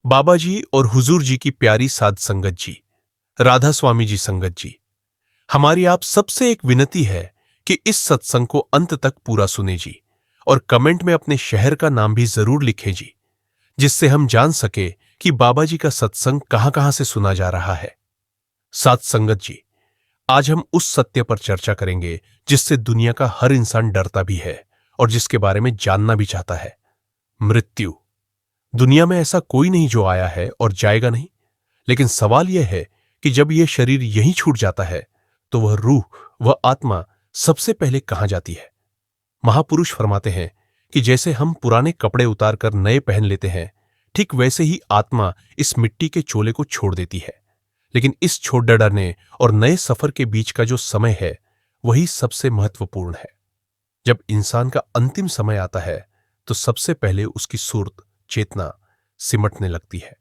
बाबा जी और हुजूर जी की प्यारी साध संगत जी, राधा स्वामी जी संगत जी, हमारी आप सबसे एक विनती है कि इस सत्संग को अंत तक पूरा सुने जी और कमेंट में अपने शहर का नाम भी जरूर लिखें जी, जिससे हम जान सके कि बाबा जी का सत्संग कहां-कहां से सुना जा रहा है। साध संगत जी, आज हम उस सत्य पर चर्चा करेंगे जिससे दुनिया का हर इंसान डरता भी है और जिसके बारे में जानना भी चाहता है। मृत्यु। दुनिया में ऐसा कोई नहीं जो आया है और जाएगा नहीं, लेकिन सवाल यह है कि जब यह शरीर यहीं छूट जाता है तो वह रूह, वह आत्मा सबसे पहले कहां जाती है। महापुरुष फरमाते हैं कि जैसे हम पुराने कपड़े उतारकर नए पहन लेते हैं, ठीक वैसे ही आत्मा इस मिट्टी के चोले को छोड़ देती है। लेकिन इस छोड़ डरने और नए सफर के बीच का जो समय है, वही सबसे महत्वपूर्ण है। जब इंसान का अंतिम समय आता है तो सबसे पहले उसकी सुर्त, चेतना सिमटने लगती है।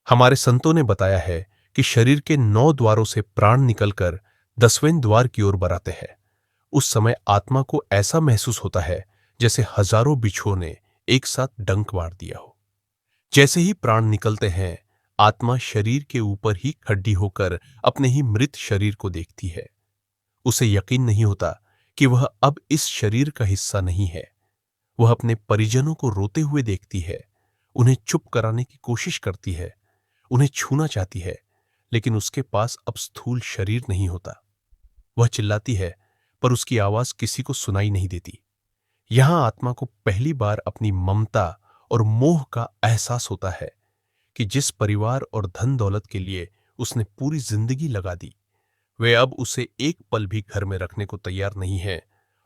हमारे संतों ने बताया है कि शरीर के 9 द्वारों से प्राण निकलकर 10वें द्वार की ओर बराते हैं। उस समय आत्मा को ऐसा महसूस होता है जैसे हजारों बिच्छुओं ने एक साथ डंक मार दिया हो। जैसे ही प्राण निकलते हैं, आत्मा शरीर के ऊपर ही खड़ी होकर अपने ही मृत शरीर को देखती है। उसे यकीन नहीं होता कि वह अब इस शरीर का हिस्सा नहीं है। वह अपने परिजनों को रोते हुए देखती है, उन्हें चुप कराने की कोशिश करती है, उन्हें छूना चाहती है, लेकिन उसके पास अब स्थूल शरीर नहीं होता। वह चिल्लाती है, पर उसकी आवाज किसी को सुनाई नहीं देती। यहां आत्मा को पहली बार अपनी ममता और मोह का एहसास होता है कि जिस परिवार और धन दौलत के लिए उसने पूरी जिंदगी लगा दी, वे अब उसे एक पल भी घर में रखने को तैयार नहीं है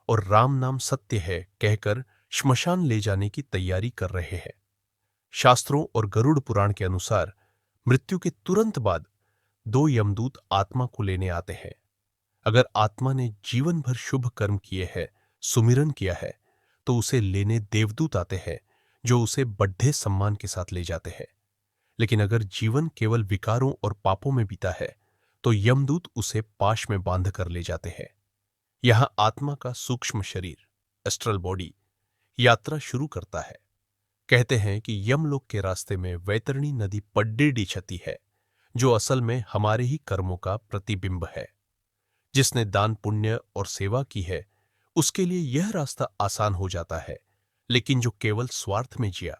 और राम नाम सत्य है कहकर श्मशान ले जाने की तैयारी कर रहे हैं। शास्त्रों और गरुड़ पुराण के अनुसार मृत्यु के तुरंत बाद 2 यमदूत आत्मा को लेने आते हैं। अगर आत्मा ने जीवन भर शुभ कर्म किए हैं, सुमिरन किया है, तो उसे लेने देवदूत आते हैं जो उसे बड्ढे सम्मान के साथ ले जाते हैं। लेकिन अगर जीवन केवल विकारों और पापों में बीता है तो यमदूत उसे पाश में बांध कर ले जाते हैं। यहां आत्मा का सूक्ष्म शरीर, एस्ट्रल बॉडी, यात्रा शुरू करता है। कहते हैं कि यमलोक के रास्ते में वैतरणी नदी पड्डेडी छती है, जो असल में हमारे ही कर्मों का प्रतिबिंब है। जिसने दान, पुण्य और सेवा की है, उसके लिए यह रास्ता आसान हो जाता है, लेकिन जो केवल स्वार्थ में जिया,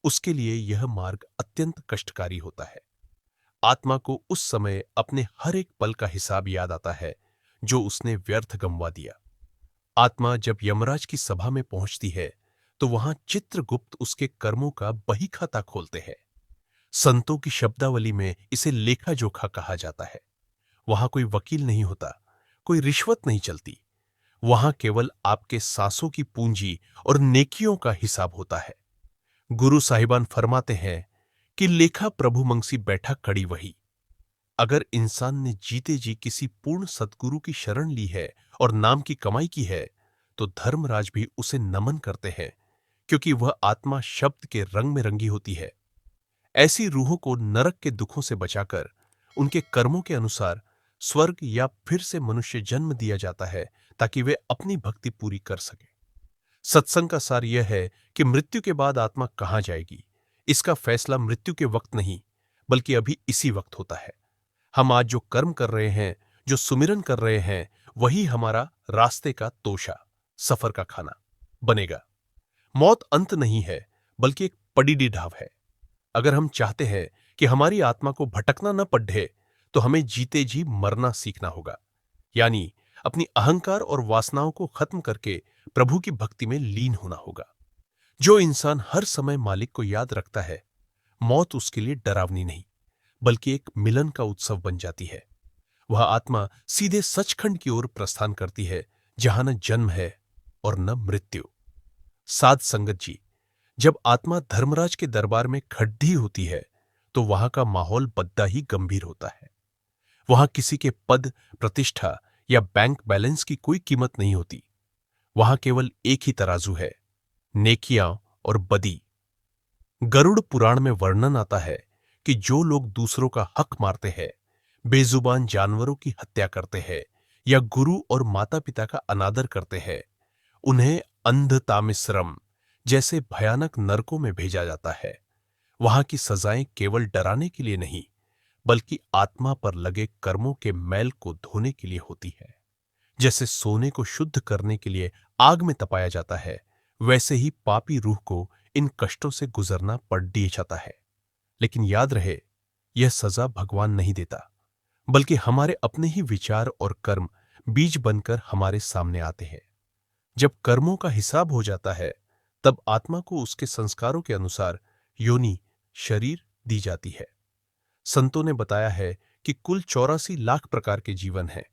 उसके लिए यह मार्ग अत्यंत कष्टकारी होता है। आत्मा को उस समय अपने हर एक पल का हिसाब याद आता है जो उसने व्यर्थ गंवा दिया। आत्मा जब यमराज की सभा में पहुंचती है तो वहां चित्रगुप्त उसके कर्मों का बही खाता खोलते हैं। संतों की शब्दावली में इसे लेखा जोखा कहा जाता है। वहां कोई वकील नहीं होता, कोई रिश्वत नहीं चलती। वहां केवल आपके सांसों की पूंजी और नेकियों का हिसाब होता है। गुरु साहिबान फरमाते हैं कि लेखा प्रभु मंगसी बैठा कड़ी वही। अगर इंसान ने जीते जी किसी पूर्ण सद्गुरु की शरण ली है और नाम की कमाई की है, तो धर्मराज भी उसे नमन करते हैं, क्योंकि वह आत्मा शब्द के रंग में रंगी होती है। ऐसी रूहों को नरक के दुखों से बचाकर उनके कर्मों के अनुसार स्वर्ग या फिर से मनुष्य जन्म दिया जाता है, ताकि वे अपनी भक्ति पूरी कर सके। सत्संग का सार यह है कि मृत्यु के बाद आत्मा कहां जाएगी, इसका फैसला मृत्यु के वक्त नहीं, बल्कि अभी इसी वक्त होता है। हम आज जो कर्म कर रहे हैं, जो सुमिरन कर रहे हैं, वही हमारा रास्ते का तोशा, सफर का खाना बनेगा। मौत अंत नहीं है, बल्कि एक पडीडी ढाव है। अगर हम चाहते हैं कि हमारी आत्मा को भटकना न पड़े, तो हमें जीते जी मरना सीखना होगा, यानी अपनी अहंकार और वासनाओं को खत्म करके प्रभु की भक्ति में लीन होना होगा। जो इंसान हर समय मालिक को याद रखता है, मौत उसके लिए डरावनी नहीं, बल्कि एक मिलन का उत्सव बन जाती है। वह आत्मा सीधे सचखंड की ओर प्रस्थान करती है, जहां न जन्म है और न मृत्यु। साध संगत जी, जब आत्मा धर्मराज के दरबार में खड़ी होती है, तो वहां का माहौल बद्दा ही गंभीर होता है। वहां किसी के पद, प्रतिष्ठा या बैंक बैलेंस की कोई कीमत नहीं होती। वहां केवल एक ही तराजू है, नेकियां और बदी। गरुड़ पुराण में वर्णन आता है कि जो लोग दूसरों का हक मारते हैं, बेजुबान जानवरों की हत्या करते हैं या गुरु और माता पिता का अनादर करते हैं, उन्हें अंधतामिश्रम जैसे भयानक नरकों में भेजा जाता है। वहां की सजाएं केवल डराने के लिए नहीं, बल्कि आत्मा पर लगे कर्मों के मैल को धोने के लिए होती है। जैसे सोने को शुद्ध करने के लिए आग में तपाया जाता है, वैसे ही पापी रूह को इन कष्टों से गुजरना पड़ दिया जाता है। लेकिन याद रहे, यह सजा भगवान नहीं देता, बल्कि हमारे अपने ही विचार और कर्म बीज बनकर हमारे सामने आते हैं। जब कर्मों का हिसाब हो जाता है, तब आत्मा को उसके संस्कारों के अनुसार योनि, शरीर दी जाती है। संतों ने बताया है कि कुल 84 लाख प्रकार के जीवन हैं,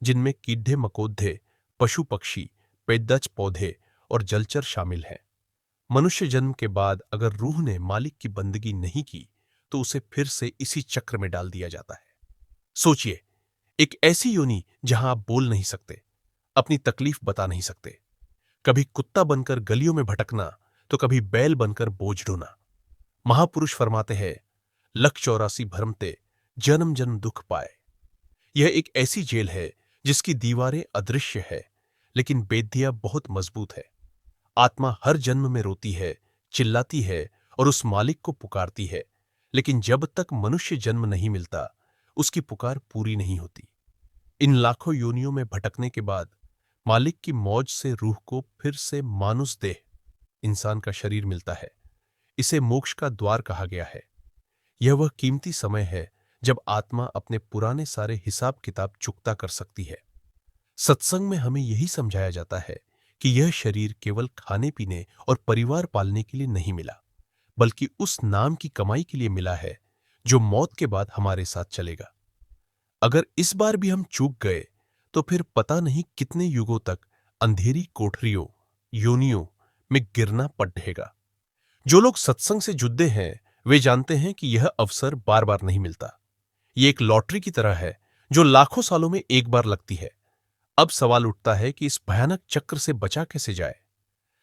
जिनमें कीड़े मकोड़े, पशु पक्षी, पेड़ज पौधे और जलचर शामिल हैं। मनुष्य जन्म के बाद अगर रूह ने मालिक की बंदगी नहीं की, तो उसे फिर से इसी चक्र में डाल दिया जाता है। सोचिए, एक ऐसी योनि जहां आप बोल नहीं सकते, अपनी तकलीफ बता नहीं सकते, कभी कुत्ता बनकर गलियों में भटकना, तो कभी बैल बनकर बोझ ढोना। महापुरुष फरमाते हैं, लख 84 भरमते, जन्म जन्म दुख पाए। यह एक ऐसी जेल है जिसकी दीवारें अदृश्य है, लेकिन बेदिया बहुत मजबूत है। आत्मा हर जन्म में रोती है, चिल्लाती है और उस मालिक को पुकारती है, लेकिन जब तक मनुष्य जन्म नहीं मिलता, उसकी पुकार पूरी नहीं होती। इन लाखों योनियों में भटकने के बाद मालिक की मौज से रूह को फिर से मानुष देह, इंसान का शरीर मिलता है। इसे मोक्ष का द्वार कहा गया है। यह वह कीमती समय है जब आत्मा अपने पुराने सारे हिसाब किताब चुकता कर सकती है। सत्संग में हमें यही समझाया जाता है कि यह शरीर केवल खाने पीने और परिवार पालने के लिए नहीं मिला, बल्कि उस नाम की कमाई के लिए मिला है जो मौत के बाद हमारे साथ चलेगा। अगर इस बार भी हम चूक गए, तो फिर पता नहीं कितने युगों तक अंधेरी कोठरियों, योनियों में गिरना पड़ रहेगा। जो लोग सत्संग से जुड़े हैं, वे जानते हैं कि यह अवसर बार बार नहीं मिलता। ये एक लॉटरी की तरह है जो लाखों सालों में एक बार लगती है। अब सवाल उठता है कि इस भयानक चक्र से बचा कैसे जाए।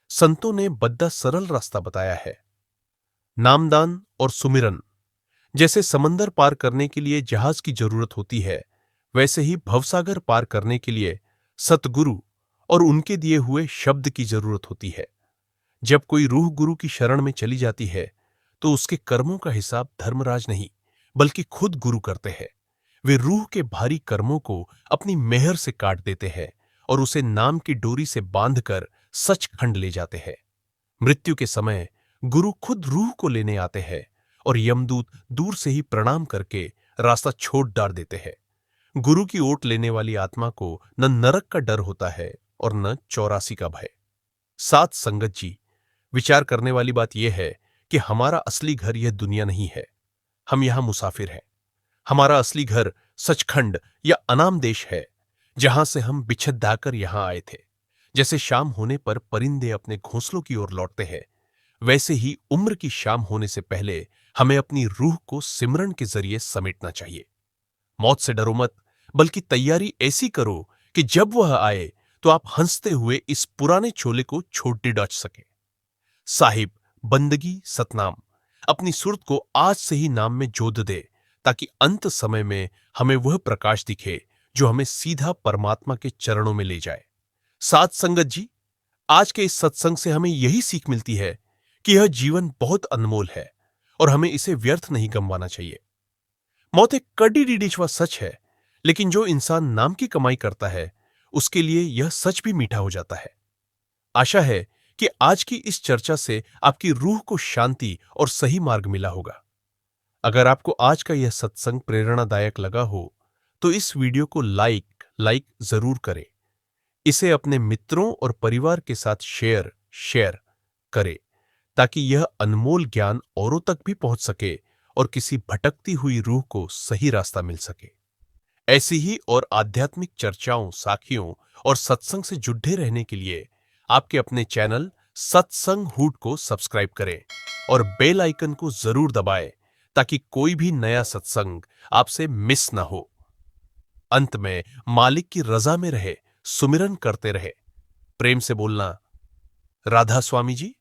संतों ने बद्दा सरल रास्ता बताया है। नामदान और सुमिरन। जैसे समंदर पार करने के लिए जहाज की जरूरत होती है, वैसे ही भवसागर पार करने के लिए सतगुरु और उनके दिए हुए शब्द की जरूरत होती है। जब कोई रूह गुरु की शरण में चली जाती है, तो उसके कर्मों का हिसाब धर्मराज नहीं, बल्कि खुद गुरु करते हैं। वे रूह के भारी कर्मों को अपनी मेहर से काट देते हैं और उसे नाम की डोरी से बांधकर सचखंड ले जाते हैं। मृत्यु के समय गुरु खुद रूह को लेने आते हैं और यमदूत दूर से ही प्रणाम करके रास्ता छोड़ डाल देते हैं। गुरु की ओट लेने वाली आत्मा को न नरक का डर होता है और न 84 का भय। सात संगत जी, विचार करने वाली बात यह है कि हमारा असली घर यह दुनिया नहीं है। हम यहां मुसाफिर हैं। हमारा असली घर सचखंड या अनाम देश है, जहां से हम बिछद दाकर यहां आए थे। जैसे शाम होने पर परिंदे अपने घोंसलों की ओर लौटते हैं, वैसे ही उम्र की शाम होने से पहले हमें अपनी रूह को सिमरन के जरिए समेटना चाहिए। मौत से डरो मत, बल्कि तैयारी ऐसी करो कि जब वह आए तो आप हंसते हुए इस पुराने चोले को छोड़ डाच सके। साहिब, बंदगी सतनाम अपनी सुरत को आज से ही नाम में जोड़ दे, ताकि अंत समय में हमें वह प्रकाश दिखे जो हमें सीधा परमात्मा के चरणों में ले जाए। सात संगत जी, आज के इस सत्संग से हमें यही सीख मिलती है कि यह जीवन बहुत अनमोल है और हमें इसे व्यर्थ नहीं गंवाना चाहिए। मौत एक कड़ी डीडीचवा सच है, लेकिन जो इंसान नाम की कमाई करता है, उसके लिए यह सच भी मीठा हो जाता है। आशा है कि आज की इस चर्चा से आपकी रूह को शांति और सही मार्ग मिला होगा। अगर आपको आज का यह सत्संग प्रेरणादायक लगा हो, तो इस वीडियो को लाइक जरूर करें। इसे अपने मित्रों और परिवार के साथ शेयर करें, ताकि यह अनमोल ज्ञान औरों तक भी पहुंच सके और किसी भटकती हुई रूह को सही रास्ता मिल सके। ऐसी ही और आध्यात्मिक चर्चाओं, साखियों और सत्संग से जुड़े रहने के लिए आपके अपने चैनल सत्संग हूट को सब्सक्राइब करें और बेल आइकन को जरूर दबाएं, ताकि कोई भी नया सत्संग आपसे मिस ना हो। अंत में मालिक की रजा में रहे, सुमिरन करते रहे। प्रेम से बोलना, राधा स्वामी जी।